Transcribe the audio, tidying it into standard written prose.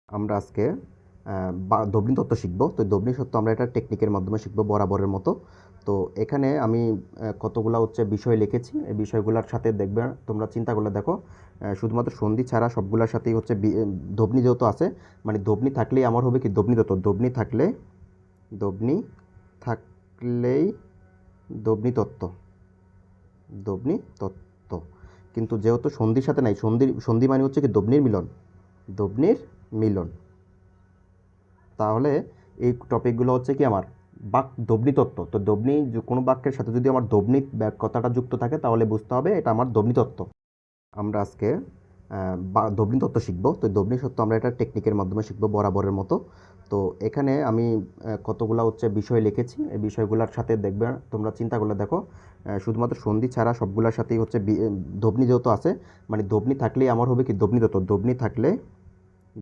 আমরা আজকে দবনি তত্ত্ব শিখব। তো দবনি তত্ত্ব আমরা একটা টেকনিকের মাধ্যমে শিখব বরাবরের মতো। তো এখানে আমি কতগুলা হচ্ছে বিষয় লিখেছি। এই বিষয়গুলোর সাথে দেখবে তোমরা চিন্তা করলে দেখো শুধুমাত্র সন্ধি ছাড়া সবগুলোর সাথেই হচ্ছে ধবনি যেহেতু আছে, মানে ধবনি থাকলেই আমার হবে কি দবনি তত্ত্ব। দবনি থাকলেই দবনি তত্ত্ব। দবনি তত্ত্ব। কিন্তু যেহেতু সন্ধির সাথে নাই, সন্ধি মানে হচ্ছে কি দবনির মিলন। দবনির মিলন। তাহলে এই টপিকগুলো হচ্ছে কি আমার দবনি তত্ত্ব। তো দবনি কোনো বাক্যের সাথে যদি আমার দবনি কথাটা যুক্ত থাকে তাহলে বুঝতে হবে এটা আমার দবনি তত্ত্ব। আমরা আজকে দবনি তত্ত্ব শিখব। তো দবনি তত্ত্ব আমরা একটা টেকনিকের মাধ্যমে শিখব বরাবরের মতো। তো এখানে আমি কতগুলা হচ্ছে বিষয় লিখেছি। এই বিষয়গুলোর সাথে দেখবে তোমরা চিন্তা করলে দেখো শুধুমাত্র সন্ধি ছাড়া সবগুলোর সাথেই হচ্ছে ধবনি যেহেতু আছে, মানে ধবনি থাকলেই আমার হবে কি দবনি তত্ত্ব।